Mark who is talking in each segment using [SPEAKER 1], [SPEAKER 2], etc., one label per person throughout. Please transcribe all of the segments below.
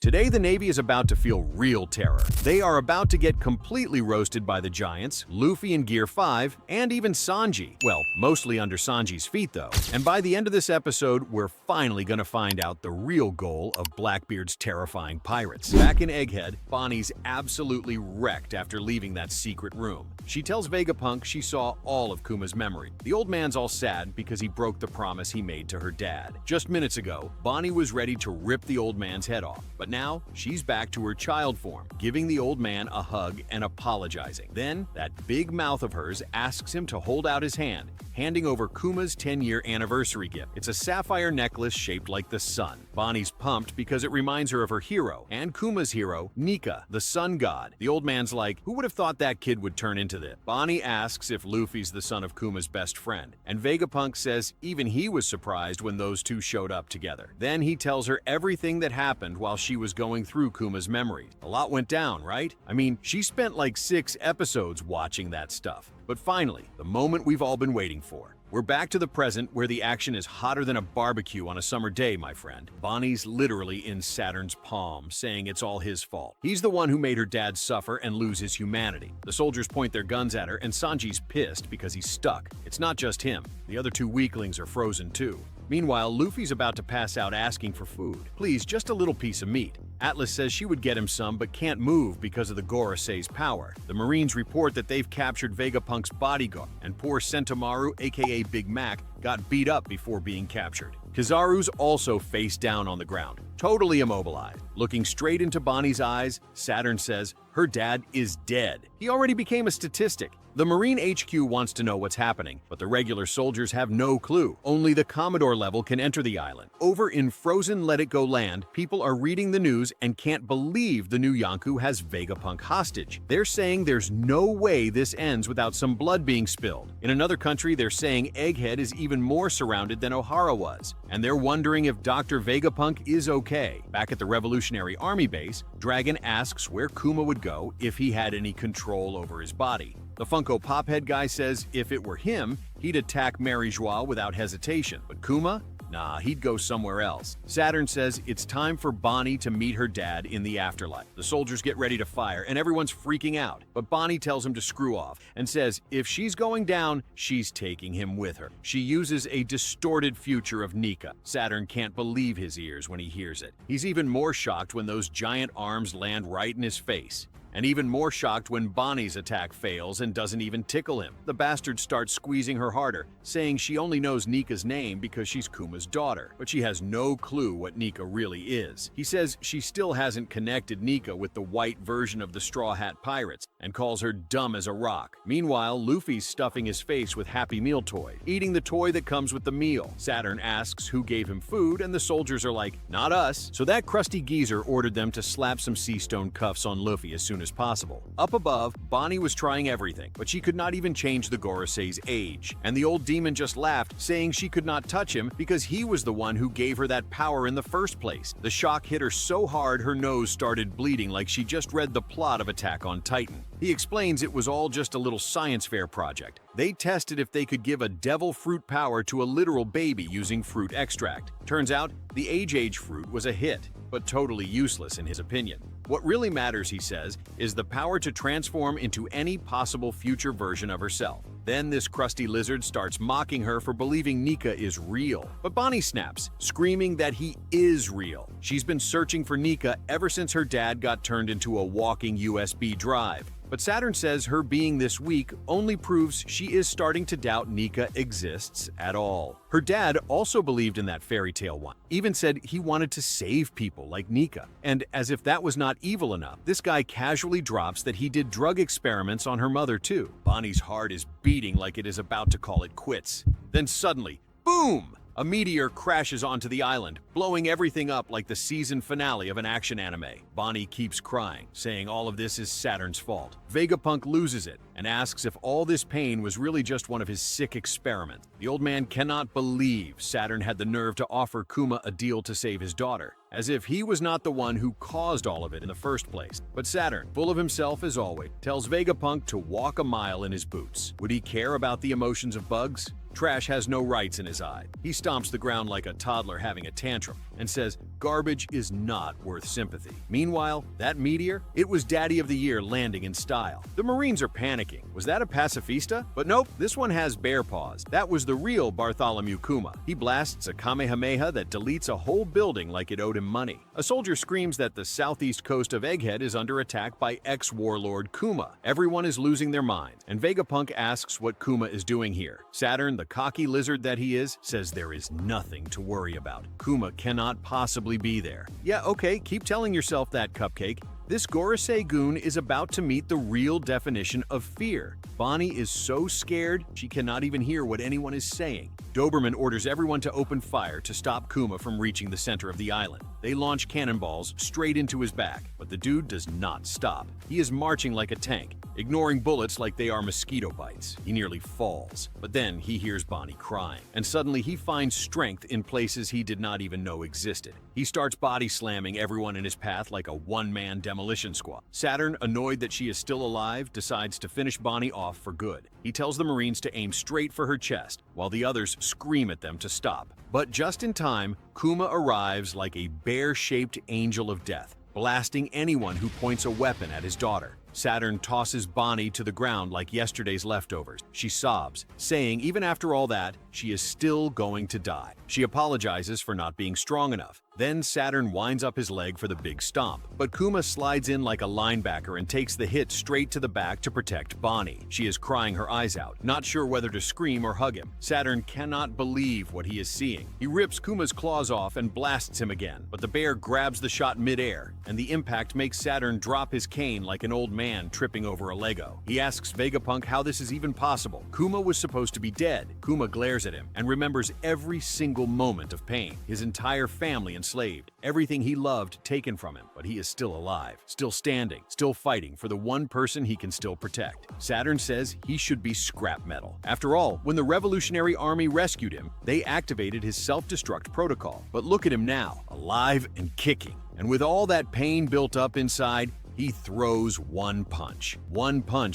[SPEAKER 1] Today, the Navy is about to feel real terror. They are about to get completely roasted by the giants, Luffy in Gear 5, and even Sanji. Well, mostly under Sanji's feet, though. And by the end of this episode, we're finally gonna find out the real goal of Blackbeard's terrifying pirates. Back in Egghead, Bonnie's absolutely wrecked after leaving that secret room. She tells Vegapunk she saw all of Kuma's memory. The old man's all sad because he broke the promise he made to her dad. Just minutes ago, Bonnie was ready to rip the old man's head off, but now she's back to her child form, giving the old man a hug and apologizing. Then, that big mouth of hers asks him to hold out his hand, handing over Kuma's 10-year anniversary gift. It's a sapphire necklace shaped like the sun. Bonnie's pumped because it reminds her of her hero, and Kuma's hero, Nika, the sun god. The old man's like, who would have thought that kid would turn into this? Bonnie asks if Luffy's the son of Kuma's best friend, and Vegapunk says even he was surprised when those two showed up together. Then he tells her everything that happened while she was going through Kuma's memories. A lot went down, right? I mean, she spent like 6 episodes watching that stuff. But finally, the moment we've all been waiting for. We're back to the present where the action is hotter than a barbecue on a summer day, my friend. Bonnie's literally in Saturn's palm, saying it's all his fault. He's the one who made her dad suffer and lose his humanity. The soldiers point their guns at her, and Sanji's pissed because he's stuck. It's not just him. The other 2 weaklings are frozen too. Meanwhile, Luffy's about to pass out asking for food. Please, just a little piece of meat. Atlas says she would get him some but can't move because of the Gorosei's power. The Marines report that they've captured Vegapunk's bodyguard, and poor Sentomaru, aka Big Mac, got beat up before being captured. Kizaru's also face down on the ground, totally immobilized. Looking straight into Bonnie's eyes, Saturn says her dad is dead. He already became a statistic. The Marine HQ wants to know what's happening, but the regular soldiers have no clue. Only the Commodore level can enter the island. Over in frozen Let It Go land, people are reading the news and can't believe the new Yonkou has Vegapunk hostage. They're saying there's no way this ends without some blood being spilled. In another country, they're saying Egghead is even more surrounded than Ohara was, and they're wondering if Dr. Vegapunk is okay. Back at the Revolutionary Army base, Dragon asks where Kuma would go if he had any control over his body. The Funko Pop Head guy says if it were him, he'd attack Mary Joie without hesitation. But Kuma? Nah, he'd go somewhere else. Saturn says it's time for Bonnie to meet her dad in the afterlife. The soldiers get ready to fire, and everyone's freaking out. But Bonnie tells him to screw off, and says if she's going down, she's taking him with her. She uses a distorted future of Nika. Saturn can't believe his ears when he hears it. He's even more shocked when those giant arms land right in his face. And even more shocked when Bonnie's attack fails and doesn't even tickle him. The bastard starts squeezing her harder, saying she only knows Nika's name because she's Kuma's daughter, but she has no clue what Nika really is. He says she still hasn't connected Nika with the white version of the Straw Hat Pirates, and calls her dumb as a rock. Meanwhile, Luffy's stuffing his face with Happy Meal toy, eating the toy that comes with the meal. Saturn asks who gave him food, and the soldiers are like, not us. So that crusty geezer ordered them to slap some sea stone cuffs on Luffy as soon as possible. Up above, Bonnie was trying everything, but she could not even change the Gorosei's age. And the old demon just laughed, saying she could not touch him because he was the one who gave her that power in the first place. The shock hit her so hard her nose started bleeding like she just read the plot of Attack on Titan. He explains it was all just a little science fair project. They tested if they could give a devil fruit power to a literal baby using fruit extract. Turns out, the age fruit was a hit, but totally useless in his opinion. What really matters, he says, is the power to transform into any possible future version of herself. Then this crusty lizard starts mocking her for believing Nika is real. But Bonnie snaps, screaming that he is real. She's been searching for Nika ever since her dad got turned into a walking USB drive. But Saturn says her being this weak only proves she is starting to doubt Nika exists at all. Her dad also believed in that fairy tale one, even said he wanted to save people like Nika. And as if that was not evil enough, this guy casually drops that he did drug experiments on her mother too. Bonnie's heart is beating like it is about to call it quits. Then suddenly, boom! A meteor crashes onto the island, blowing everything up like the season finale of an action anime. Bonnie keeps crying, saying all of this is Saturn's fault. Vegapunk loses it and asks if all this pain was really just one of his sick experiments. The old man cannot believe Saturn had the nerve to offer Kuma a deal to save his daughter, as if he was not the one who caused all of it in the first place. But Saturn, full of himself as always, tells Vegapunk to walk a mile in his boots. Would he care about the emotions of bugs? Trash has no rights in his eye. He stomps the ground like a toddler having a tantrum and says garbage is not worth sympathy. Meanwhile, that meteor? It was Daddy of the Year landing in style. The Marines are panicking. Was that a pacifista? But nope, this one has bear paws. That was the real Bartholomew Kuma. He blasts a Kamehameha that deletes a whole building like it owed him money. A soldier screams that the southeast coast of Egghead is under attack by ex-warlord Kuma. Everyone is losing their mind, and Vegapunk asks what Kuma is doing here. Saturn, the cocky lizard that he is, says there is nothing to worry about. Kuma cannot possibly be there. Yeah, okay, keep telling yourself that, Cupcake. This Gorosei goon is about to meet the real definition of fear. Bonnie is so scared, she cannot even hear what anyone is saying. Doberman orders everyone to open fire to stop Kuma from reaching the center of the island. They launch cannonballs straight into his back, but the dude does not stop. He is marching like a tank, ignoring bullets like they are mosquito bites. He nearly falls, but then he hears Bonnie crying, and suddenly he finds strength in places he did not even know existed. He starts body slamming everyone in his path like a one-man demolition squad. Saturn, annoyed that she is still alive, decides to finish Bonnie off for good. He tells the Marines to aim straight for her chest, while the others scream at them to stop. But just in time, Kuma arrives like a bear-shaped angel of death, blasting anyone who points a weapon at his daughter. Saturn tosses Bonnie to the ground like yesterday's leftovers. She sobs, saying even after all that, she is still going to die. She apologizes for not being strong enough. Then Saturn winds up his leg for the big stomp, but Kuma slides in like a linebacker and takes the hit straight to the back to protect Bonnie. She is crying her eyes out, not sure whether to scream or hug him. Saturn cannot believe what he is seeing. He rips Kuma's claws off and blasts him again, but the bear grabs the shot midair, and the impact makes Saturn drop his cane like an old man tripping over a Lego. He asks Vegapunk how this is even possible. Kuma was supposed to be dead. Kuma glares at him and remembers every single moment of pain. His entire family enslaved, everything he loved taken from him, but he is still alive, still standing, still fighting for the one person he can still protect. Saturn says he should be scrap metal. After all, when the Revolutionary Army rescued him, they activated his self-destruct protocol. But look at him now, alive and kicking. And with all that pain built up inside, he throws one punch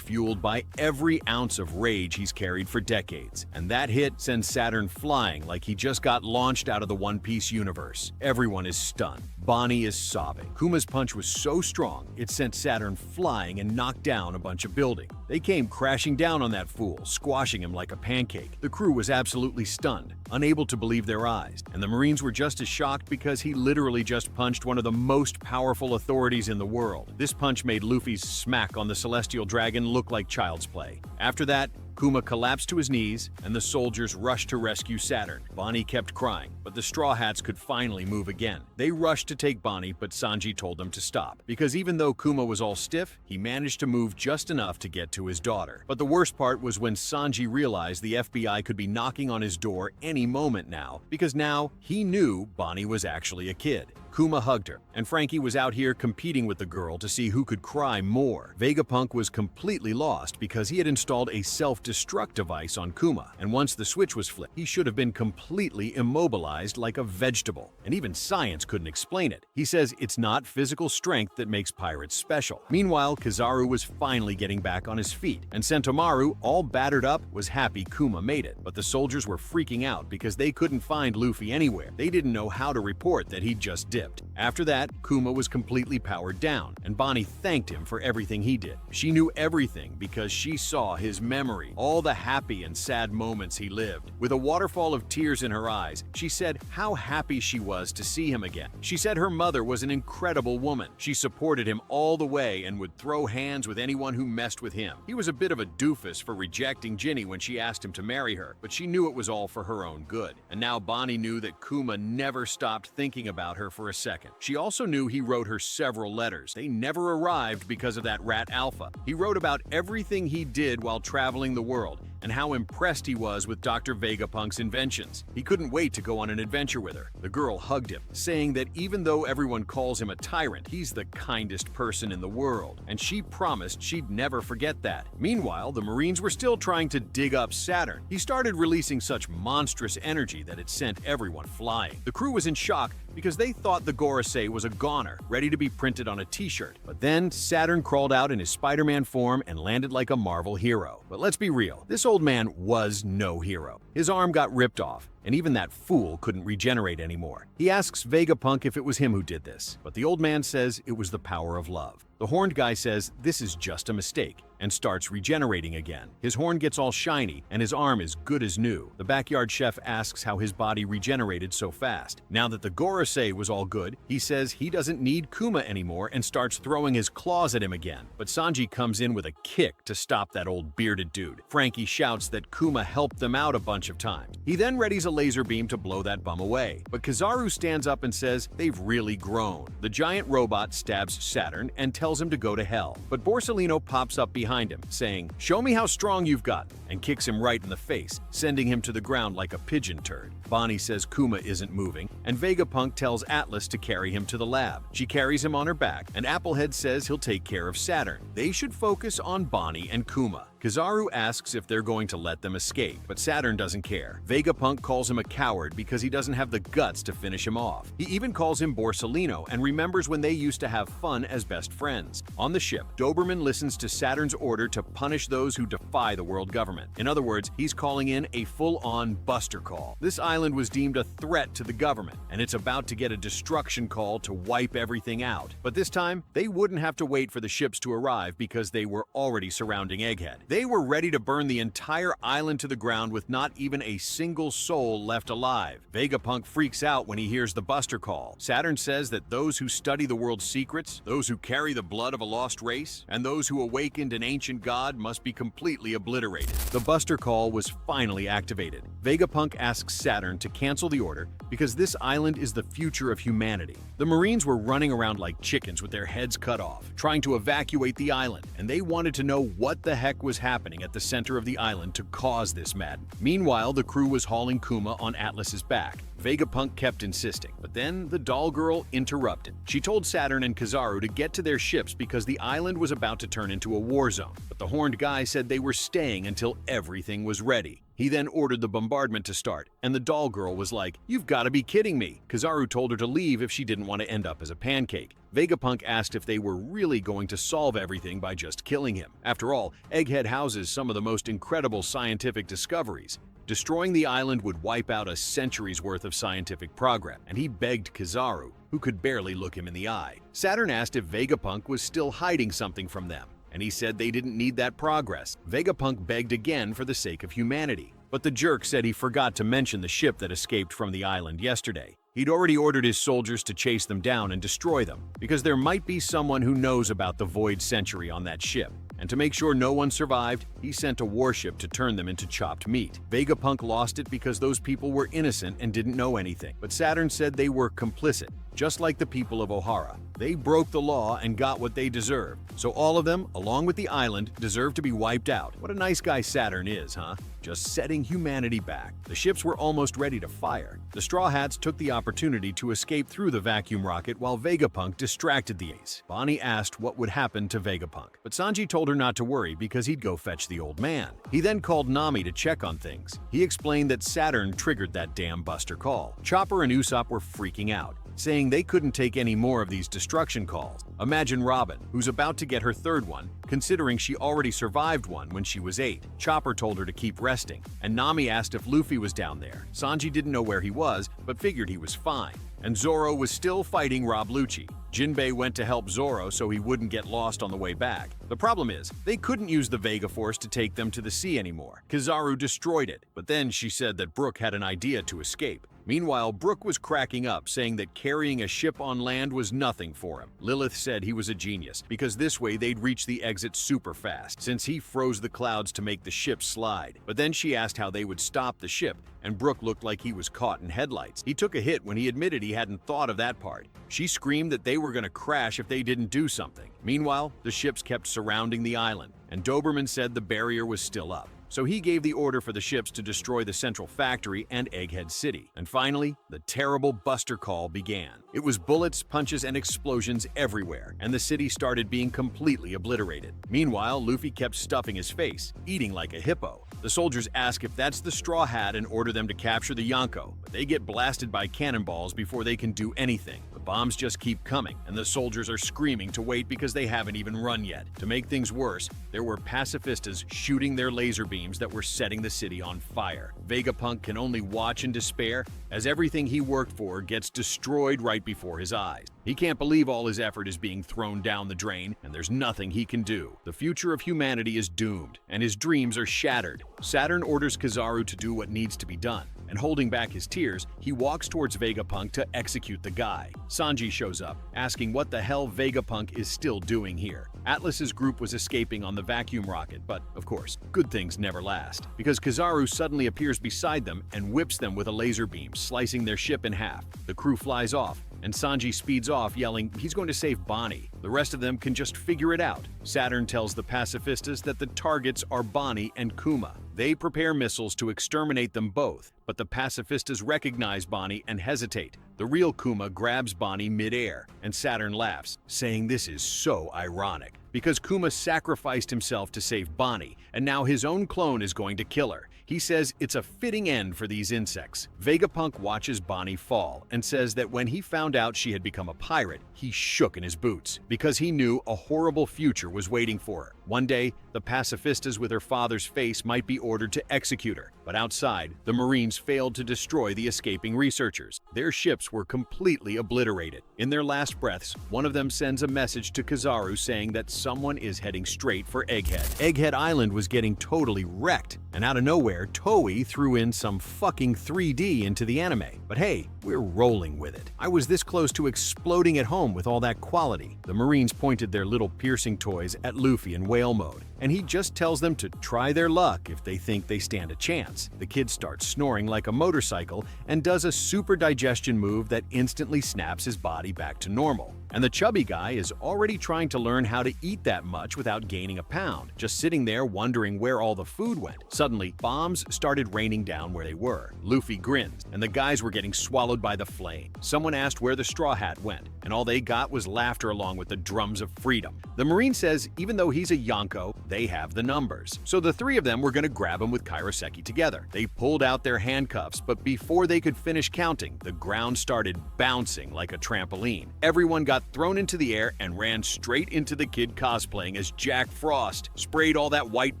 [SPEAKER 1] fueled by every ounce of rage he's carried for decades. And that hit sends Saturn flying like he just got launched out of the One Piece universe. Everyone is stunned. Bonnie is sobbing. Kuma's punch was so strong, it sent Saturn flying and knocked down a bunch of buildings. They came crashing down on that fool, squashing him like a pancake. The crew was absolutely stunned, unable to believe their eyes, and the Marines were just as shocked because he literally just punched one of the most powerful authorities in the world. This punch made Luffy's smack on the Celestial Dragon look like child's play. After that, Kuma collapsed to his knees, and the soldiers rushed to rescue Saturn. Bonnie kept crying, but the Straw Hats could finally move again. They rushed to take Bonnie, but Sanji told them to stop, because even though Kuma was all stiff, he managed to move just enough to get to his daughter. But the worst part was when Sanji realized the FBI could be knocking on his door any moment now, because now he knew Bonnie was actually a kid. Kuma hugged her, and Frankie was out here competing with the girl to see who could cry more. Vegapunk was completely lost because he had installed a self-destruct device on Kuma, and once the switch was flipped, he should have been completely immobilized like a vegetable, and even science couldn't explain it. He says it's not physical strength that makes pirates special. Meanwhile, Kizaru was finally getting back on his feet, and Sentomaru, all battered up, was happy Kuma made it. But the soldiers were freaking out because they couldn't find Luffy anywhere. They didn't know how to report that he'd just dipped. After that, Kuma was completely powered down, and Bonnie thanked him for everything he did. She knew everything because she saw his memory, all the happy and sad moments he lived. With a waterfall of tears in her eyes, she said how happy she was to see him again. She said her mother was an incredible woman. She supported him all the way and would throw hands with anyone who messed with him. He was a bit of a doofus for rejecting Ginny when she asked him to marry her, but she knew it was all for her own good. And now Bonnie knew that Kuma never stopped thinking about her for a second. She also knew he wrote her several letters. They never arrived because of that rat Alpha. He wrote about everything he did while traveling the world and how impressed he was with Dr. Vegapunk's inventions. He couldn't wait to go on an adventure with her. The girl hugged him, saying that even though everyone calls him a tyrant, he's the kindest person in the world, and she promised she'd never forget that. Meanwhile, the Marines were still trying to dig up Saturn. He started releasing such monstrous energy that it sent everyone flying. The crew was in shock because they thought the Gorosei was a goner, ready to be printed on a t-shirt. But then Saturn crawled out in his Spider-Man form and landed like a Marvel hero. But let's be real, this old man was no hero. His arm got ripped off, and even that fool couldn't regenerate anymore. He asks Vegapunk if it was him who did this, but the old man says it was the power of love. The horned guy says this is just a mistake and starts regenerating again. His horn gets all shiny and his arm is good as new. The backyard chef asks how his body regenerated so fast. Now that the Gorosei was all good, he says he doesn't need Kuma anymore and starts throwing his claws at him again. But Sanji comes in with a kick to stop that old bearded dude. Frankie shouts that Kuma helped them out a bunch of times. He then readies a laser beam to blow that bum away. But Kizaru stands up and says they've really grown. The giant robot stabs Saturn and tells him to go to hell. But Borsalino pops up behind him, saying, "Show me how strong you've gotten," and kicks him right in the face, sending him to the ground like a pigeon turd. Bonnie says Kuma isn't moving, and Vegapunk tells Atlas to carry him to the lab. She carries him on her back, and Applehead says he'll take care of Saturn. They should focus on Bonnie and Kuma. Kizaru asks if they're going to let them escape, but Saturn doesn't care. Vegapunk calls him a coward because he doesn't have the guts to finish him off. He even calls him Borsalino and remembers when they used to have fun as best friends. On the ship, Doberman listens to Saturn's order to punish those who defy the world government. In other words, he's calling in a full-on buster call. This island was deemed a threat to the government, and it's about to get a destruction call to wipe everything out. But this time, they wouldn't have to wait for the ships to arrive because they were already surrounding Egghead. They were ready to burn the entire island to the ground with not even a single soul left alive. Vegapunk freaks out when he hears the buster call. Saturn says that those who study the world's secrets, those who carry the blood of a lost race, and those who awakened an ancient god must be completely obliterated. The buster call was finally activated. Vegapunk asks Saturn to cancel the order because this island is the future of humanity. The Marines were running around like chickens with their heads cut off, trying to evacuate the island, and they wanted to know what the heck was happening at the center of the island to cause this madness. Meanwhile, the crew was hauling Kuma on Atlas's back. Vegapunk kept insisting, but then the doll girl interrupted. She told Saturn and Kizaru to get to their ships because the island was about to turn into a war zone. But the horned guy said they were staying until everything was ready. He then ordered the bombardment to start, and the doll girl was like, "You've got to be kidding me." Kizaru told her to leave if she didn't want to end up as a pancake. Vegapunk asked if they were really going to solve everything by just killing him. After all, Egghead houses some of the most incredible scientific discoveries. Destroying the island would wipe out a century's worth of scientific progress, and he begged Kizaru, who could barely look him in the eye. Saturn asked if Vegapunk was still hiding something from them, and he said they didn't need that progress. Vegapunk begged again for the sake of humanity, but the jerk said he forgot to mention the ship that escaped from the island yesterday. He'd already ordered his soldiers to chase them down and destroy them, because there might be someone who knows about the Void Century on that ship. And to make sure no one survived, he sent a warship to turn them into chopped meat. Vegapunk lost it because those people were innocent and didn't know anything. But Saturn said they were complicit, just like the people of Ohara. They broke the law and got what they deserved. So all of them, along with the island, deserve to be wiped out. What a nice guy Saturn is, huh? Just setting humanity back. The ships were almost ready to fire. The Straw Hats took the opportunity to escape through the vacuum rocket while Vegapunk distracted the ace. Bonnie asked what would happen to Vegapunk, but Sanji told her not to worry because he'd go fetch the old man. He then called Nami to check on things. He explained that Saturn triggered that damn buster call. Chopper and Usopp were freaking out, saying they couldn't take any more of these destruction calls. Imagine Robin, who's about to get her third one, considering she already survived one when she was 8. Chopper told her to keep resting, and Nami asked if Luffy was down there. Sanji didn't know where he was, but figured he was fine. And Zoro was still fighting Rob Lucci. Jinbei went to help Zoro so he wouldn't get lost on the way back. The problem is, they couldn't use the Vega Force to take them to the sea anymore. Kizaru destroyed it, but then she said that Brook had an idea to escape. Meanwhile, Brook was cracking up, saying that carrying a ship on land was nothing for him. Lilith said he was a genius, because this way they'd reach the exit super fast, since he froze the clouds to make the ship slide. But then she asked how they would stop the ship, and Brook looked like he was caught in headlights. He took a hit when he admitted he hadn't thought of that part. She screamed that they were going to crash if they didn't do something. Meanwhile, the ships kept surrounding the island, and Doberman said the barrier was still up. So he gave the order for the ships to destroy the central factory and Egghead City. And finally, the terrible buster call began. It was bullets, punches, and explosions everywhere, and the city started being completely obliterated. Meanwhile, Luffy kept stuffing his face, eating like a hippo. The soldiers ask if that's the Straw Hat and order them to capture the Yonko, but they get blasted by cannonballs before they can do anything. The bombs just keep coming, and the soldiers are screaming to wait because they haven't even run yet. To make things worse, there were pacifistas shooting their laser beams that were setting the city on fire. Vegapunk can only watch in despair as everything he worked for gets destroyed right before his eyes. He can't believe all his effort is being thrown down the drain, and there's nothing he can do. The future of humanity is doomed, and his dreams are shattered. Saturn orders Kizaru to do what needs to be done, and holding back his tears, he walks towards Vegapunk to execute the guy. Sanji shows up, asking what the hell Vegapunk is still doing here. Atlas's group was escaping on the vacuum rocket, but, of course, good things never last, because Kizaru suddenly appears beside them and whips them with a laser beam, slicing their ship in half. The crew flies off, and Sanji speeds off, yelling he's going to save Bonnie. The rest of them can just figure it out. Saturn tells the pacifistas that the targets are Bonnie and Kuma. They prepare missiles to exterminate them both, but the pacifistas recognize Bonnie and hesitate. The real Kuma grabs Bonnie mid-air, and Saturn laughs, saying this is so ironic, because Kuma sacrificed himself to save Bonnie, and now his own clone is going to kill her. He says it's a fitting end for these insects. Vegapunk watches Bonnie fall and says that when he found out she had become a pirate, he shook in his boots because he knew a horrible future was waiting for her. One day, the pacifistas with her father's face might be ordered to execute her, but outside, the Marines failed to destroy the escaping researchers. Their ships were completely obliterated. In their last breaths, one of them sends a message to Kizaru saying that someone is heading straight for Egghead. Egghead Island was getting totally wrecked, and out of nowhere, Toei threw in some fucking 3D into the anime. But hey, we're rolling with it. I was this close to exploding at home with all that quality. The Marines pointed their little piercing toys at Luffy in whale mode, and he just tells them to try their luck if they think they stand a chance. The kid starts snoring like a motorcycle and does a super digestion move that instantly snaps his body back to normal. And the chubby guy is already trying to learn how to eat that much without gaining a pound, just sitting there wondering where all the food went. Suddenly, bombs started raining down where they were. Luffy grins, and the guys were getting swallowed by the flame. Someone asked where the Straw Hat went, and all they got was laughter along with the drums of freedom. The Marine says even though he's a Yonko, they have the numbers. So the three of them were going to grab him with Kairoseki together. They pulled out their handcuffs, but before they could finish counting, the ground started bouncing like a trampoline. Everyone got thrown into the air and ran straight into the kid cosplaying as Jack Frost, sprayed all that white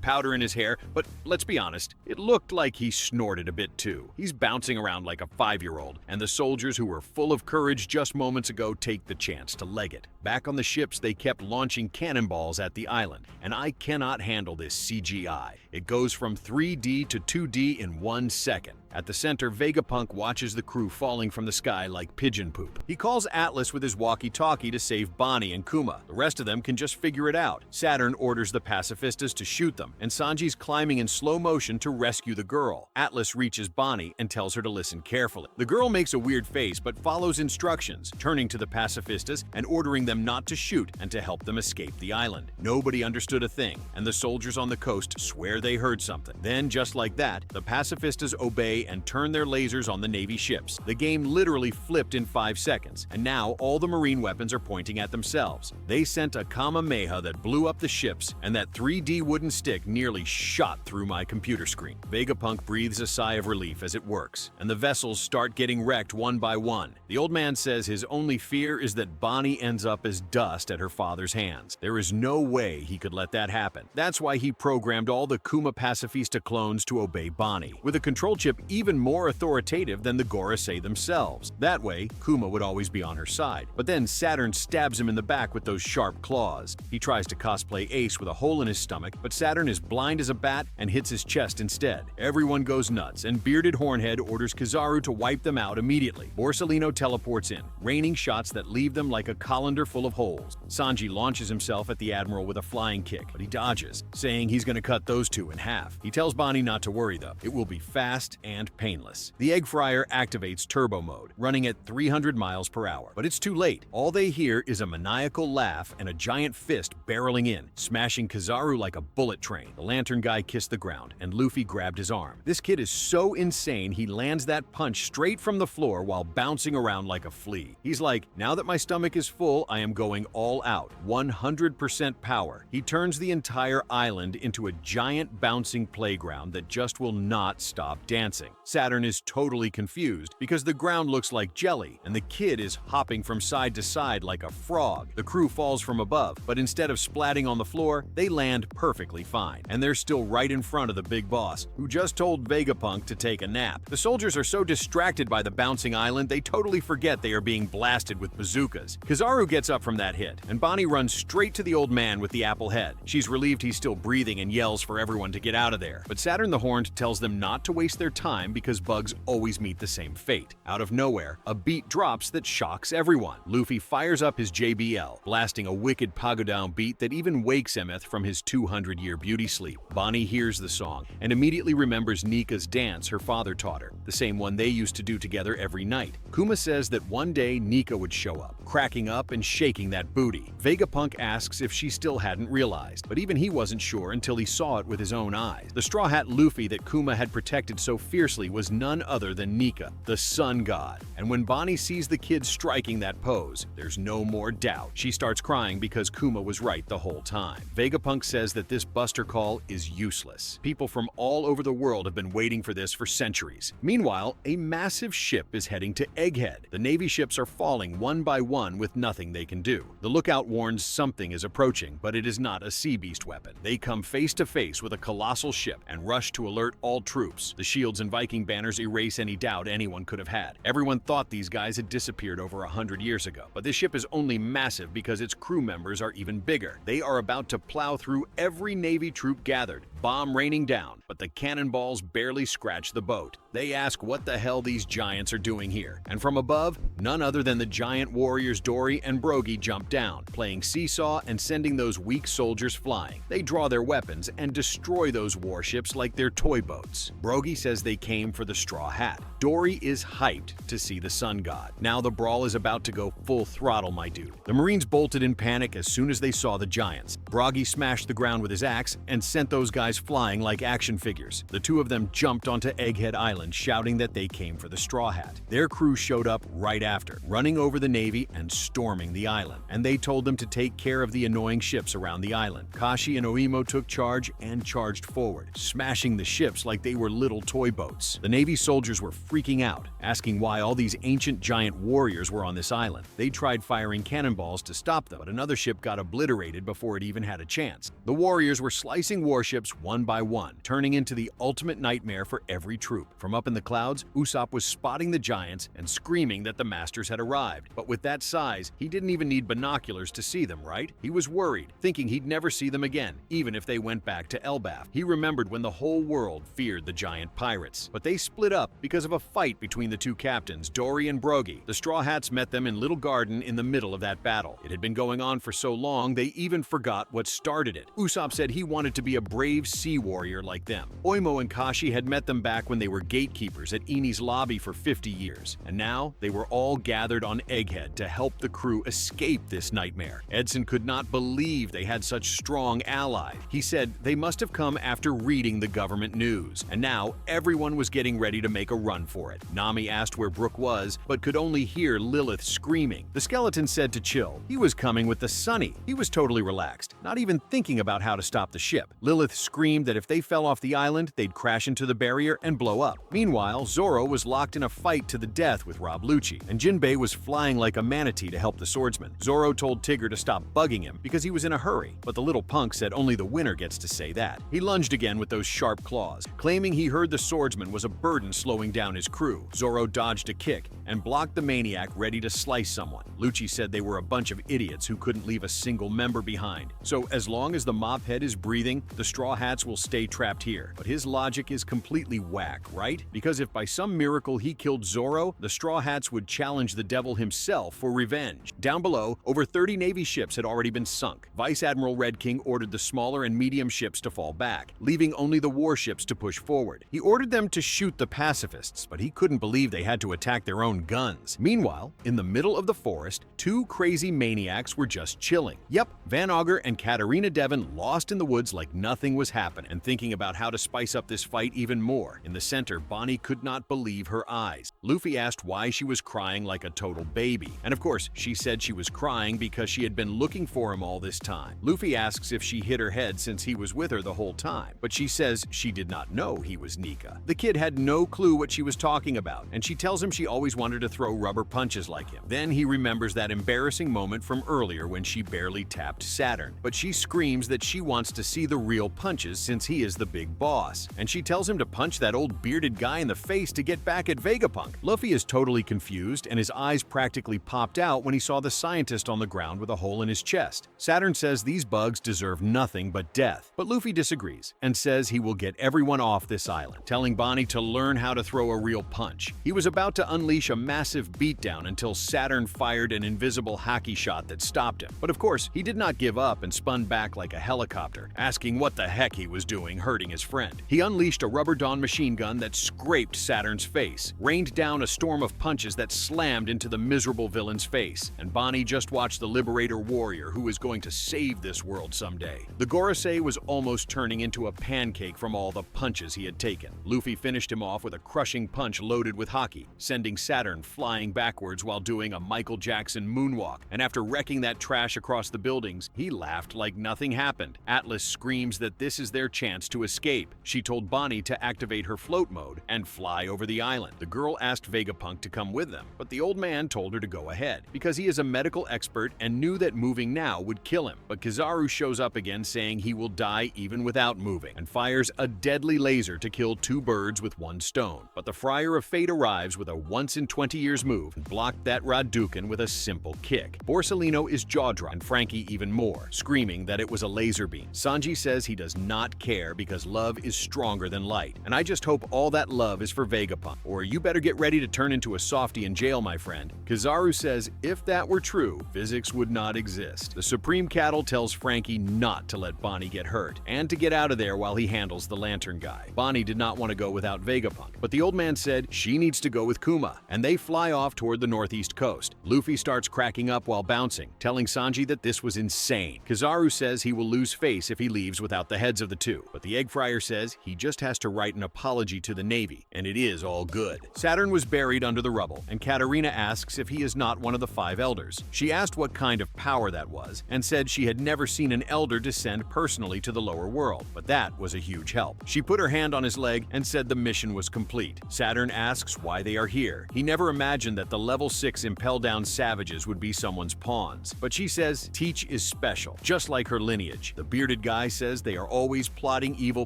[SPEAKER 1] powder in his hair, but let's be honest, it looked like he snorted a bit too. He's bouncing around like a 5-year-old, and the soldiers who were full of courage just moments ago take the chance to leg it. Back on the ships, they kept launching cannonballs at the island, and I cannot handle this CGI. It goes from 3D to 2D in 1 second. At the center, Vegapunk watches the crew falling from the sky like pigeon poop. He calls Atlas with his walkie-talkie to save Bonnie and Kuma. The rest of them can just figure it out. Saturn orders the pacifistas to shoot them, and Sanji's climbing in slow motion to rescue the girl. Atlas reaches Bonnie and tells her to listen carefully. The girl makes a weird face but follows instructions, turning to the pacifistas and ordering them not to shoot and to help them escape the island. Nobody understood a thing, and the soldiers on the coast swear they heard something. Then, just like that, the pacifistas obey and turn their lasers on the Navy ships. The game literally flipped in 5 seconds, and now all the Marine weapons are pointing at themselves. They sent a Kamehameha that blew up the ships, and that 3D wooden stick nearly shot through my computer screen. Vegapunk breathes a sigh of relief as it works, and the vessels start getting wrecked one by one. The old man says his only fear is that Bonnie ends up as dust at her father's hands. There is no way he could let that happen. That's why he programmed all the Kuma pacifista clones to obey Bonnie, with a control chip even more authoritative than the Gorosei themselves. That way, Kuma would always be on her side. But then Saturn stabs him in the back with those sharp claws. He tries to cosplay Ace with a hole in his stomach, but Saturn is blind as a bat and hits his chest instead. Everyone goes nuts, and Bearded Hornhead orders Kizaru to wipe them out immediately. Borsalino teleports in, raining shots that leave them like a colander full of holes. Sanji launches himself at the Admiral with a flying kick, but he dodges, saying he's going to cut those two in half. He tells Bonnie not to worry though. It will be fast and painless. The egg fryer activates turbo mode, running at 300 miles per hour. But it's too late. All they hear is a maniacal laugh and a giant fist barreling in, smashing Kizaru like a bullet train. The lantern guy kissed the ground, and Luffy grabbed his arm. This kid is so insane he lands that punch straight from the floor while bouncing around like a flea. He's like, now that my stomach is full, I am going all out, 100% power. He turns the entire island into a giant bouncing playground that just will not stop dancing. bouncing. Saturn is totally confused because the ground looks like jelly and the kid is hopping from side to side like a frog. The crew falls from above, but instead of splatting on the floor, they land perfectly fine. And they're still right in front of the big boss, who just told Vegapunk to take a nap. The soldiers are so distracted by the bouncing island, they totally forget they are being blasted with bazookas. Kizaru gets up from that hit, and Bonnie runs straight to the old man with the apple head. She's relieved he's still breathing and yells for everyone to get out of there. But Saturn the Horned tells them not to waste their time because bugs always meet the same fate. Out of nowhere, a beat drops that shocks everyone. Luffy fires up his JBL, blasting a wicked pagodown beat that even wakes Emeth from his 200-year beauty sleep. Bonnie hears the song and immediately remembers Nika's dance her father taught her, the same one they used to do together every night. Kuma says that one day Nika would show up, cracking up and shaking that booty. Vegapunk asks if she still hadn't realized, but even he wasn't sure until he saw it with his own eyes. The Straw Hat Luffy that Kuma had protected so fiercely was none other than Nika, the sun god. And when Bonnie sees the kid striking that pose, there's no more doubt. She starts crying because Kuma was right the whole time. Vegapunk says that this Buster Call is useless. People from all over the world have been waiting for this for centuries. Meanwhile, a massive ship is heading to Egghead. The Navy ships are falling one by one with nothing they can do. The lookout warns something is approaching, but it is not a sea beast weapon. They come face to face with a colossal ship and rush to alert all troops. The shields and Viking banners erase any doubt anyone could have had. Everyone thought these guys had disappeared over 100 years ago, but this ship is only massive because its crew members are even bigger. They are about to plow through every Navy troop gathered, bomb raining down, but the cannonballs barely scratch the boat. They ask what the hell these giants are doing here, and from above, none other than the giant warriors Dory and Brogy jump down, playing seesaw and sending those weak soldiers flying. They draw their weapons and destroy those warships like they're toy boats. Brogy says they came for the Straw Hat. Dory is hyped to see the sun god. Now the brawl is about to go full throttle, my dude. The Marines bolted in panic as soon as they saw the giants. Brogy smashed the ground with his axe and sent those guys flying like action figures. The two of them jumped onto Egghead Island, shouting that they came for the Straw Hat. Their crew showed up right after, running over the Navy and storming the island. And they told them to take care of the annoying ships around the island. Kashi and Oimo took charge and charged forward, smashing the ships like they were little toy boats. The Navy soldiers were freaking out, asking why all these ancient giant warriors were on this island. They tried firing cannonballs to stop them, but another ship got obliterated before it even had a chance. The warriors were slicing warships one by one, turning into the ultimate nightmare for every troop. From up in the clouds, Usopp was spotting the giants and screaming that the masters had arrived. But with that size, he didn't even need binoculars to see them, right? He was worried, thinking he'd never see them again, even if they went back to Elbaf. He remembered when the whole world feared the giant pirates. But they split up because of a fight between the two captains, Dory and Brogy. The Straw Hats met them in Little Garden in the middle of that battle. It had been going on for so long, they even forgot what started it. Usopp said he wanted to be a brave sea warrior like them. Oimo and Kashi had met them back when they were gatekeepers at Eni's lobby for 50 years, and now they were all gathered on Egghead to help the crew escape this nightmare. Edson could not believe they had such strong allies. He said they must have come after reading the government news, and now everyone was getting ready to make a run for it. Nami asked where Brook was, but could only hear Lilith screaming. The skeleton said to chill. He was coming with the Sunny. He was totally relaxed, not even thinking about how to stop the ship. Lilith screamed that if they fell off the island, they'd crash into the barrier and blow up. Meanwhile, Zoro was locked in a fight to the death with Rob Lucci, and Jinbei was flying like a manatee to help the swordsman. Zoro told Tigger to stop bugging him because he was in a hurry, but the little punk said only the winner gets to say that. He lunged again with those sharp claws, claiming he heard the swordsman was a burden slowing down his crew. Zoro dodged a kick and blocked the maniac ready to slice someone. Lucci said they were a bunch of idiots who couldn't leave a single member behind. So as long as the mop head is breathing, the Straw Hats will stay trapped here. But his logic is completely whack, right? Because if by some miracle he killed Zoro, the Straw Hats would challenge the devil himself for revenge. Down below, over 30 Navy ships had already been sunk. Vice Admiral Red King ordered the smaller and medium ships to fall back, leaving only the warships to push forward. He ordered them to shoot the pacifists, but he couldn't believe they had to attack their own guns. Meanwhile, in the middle of the forest, two crazy maniacs were just chilling. Yep, Van Augur and Katarina Devon lost in the woods like nothing was happen and thinking about how to spice up this fight even more. In the center, Bonnie could not believe her eyes. Luffy asked why she was crying like a total baby. And of course, she said she was crying because she had been looking for him all this time. Luffy asks if she hit her head since he was with her the whole time, but she says she did not know he was Nika. The kid had no clue what she was talking about, and she tells him she always wanted to throw rubber punches like him. Then he remembers that embarrassing moment from earlier when she barely tapped Saturn, but she screams that she wants to see the real punches since he is the big boss, and she tells him to punch that old bearded guy in the face to get back at Vegapunk. Luffy is totally confused, and his eyes practically popped out when he saw the scientist on the ground with a hole in his chest. Saturn says these bugs deserve nothing but death, but Luffy disagrees and says he will get everyone off this island, telling Bonnie to learn how to throw a real punch. He was about to unleash a massive beatdown until Saturn fired an invisible haki shot that stopped him. But of course, he did not give up and spun back like a helicopter, asking what the heck he was doing hurting his friend. He unleashed a rubber dawn machine gun that scraped Saturn's face, rained down a storm of punches that slammed into the miserable villain's face, and Bonnie just watched the Liberator warrior who was going to save this world someday. The Gorosei was almost turning into a pancake from all the punches he had taken. Luffy finished him off with a crushing punch loaded with haki, sending Saturn flying backwards while doing a Michael Jackson moonwalk, and after wrecking that trash across the buildings, he laughed like nothing happened. Atlas screams that this is their chance to escape. She told Bonnie to activate her float mode and fly over the island. The girl asked Vegapunk to come with them, but the old man told her to go ahead, because he is a medical expert and knew that moving now would kill him. But Kizaru shows up again saying he will die even without moving, and fires a deadly laser to kill two birds with one stone. But the Friar of Fate arrives with a once-in-20-years move and blocked that Raduken with a simple kick. Borsellino is jaw-dropped, and Frankie even more, screaming that it was a laser beam. Sanji says he does not care because love is stronger than light, and I just hope all that love is for Vegapunk, or you better get ready to turn into a softie in jail, my friend. Kizaru says if that were true, physics would not exist. The Supreme Cattle tells Frankie not to let Bonnie get hurt, and to get out of there while he handles the Lantern Guy. Bonnie did not want to go without Vegapunk, but the old man said she needs to go with Kuma, and they fly off toward the northeast coast. Luffy starts cracking up while bouncing, telling Sanji that this was insane. Kizaru says he will lose face if he leaves without the heads of the two, but the Egg Friar says he just has to write an apology to the Navy, and it is all good. Saturn was buried under the rubble, and Katarina asks if he is not one of the five elders. She asked what kind of power that was, and said she had never seen an elder descend personally to the lower world, but that was a huge help. She put her hand on his leg and said the mission was complete. Saturn asks why they are here. He never imagined that the level 6 impel down savages would be someone's pawns, but she says Teach is special, just like her lineage. The bearded guy says they are always plotting evil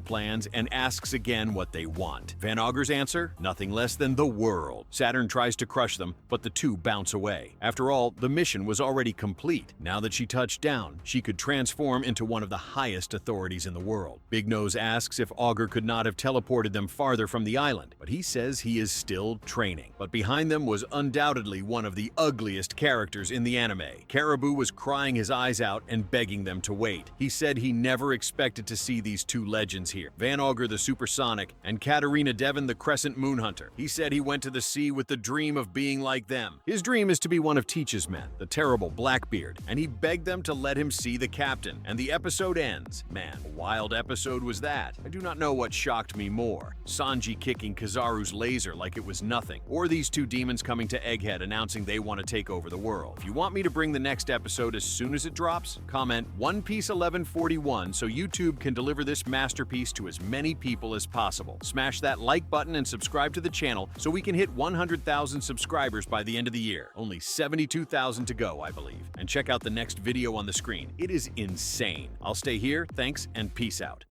[SPEAKER 1] plans and asks again what they want. Van Augur's answer? Nothing less than the world. Saturn tries to crush them, but the two bounce away. After all, the mission was already complete. Now that she touched down, she could transform into one of the highest authorities in the world. Big Nose asks if Augur could not have teleported them farther from the island, but he says he is still training. But behind them was undoubtedly one of the ugliest characters in the anime. Caribou was crying his eyes out and begging them to wait. He said he never expected to see these two legends here, Van Augur the Supersonic and Katarina Devon the Crescent Moon Hunter. He said he went to the sea with the dream of being like them. His dream is to be one of Teach's men, the terrible Blackbeard, and he begged them to let him see the captain, and the episode ends. Man, a wild episode was that. I do not know what shocked me more, Sanji kicking Kizaru's laser like it was nothing, or these two demons coming to Egghead announcing they want to take over the world. If you want me to bring the next episode as soon as it drops, comment One Piece 1141 so YouTube can deliver this masterpiece to as many people as possible. Smash that like button and subscribe to the channel so we can hit 100,000 subscribers by the end of the year. Only 72,000 to go, I believe. And check out the next video on the screen. It is insane. I'll stay here, thanks, and peace out.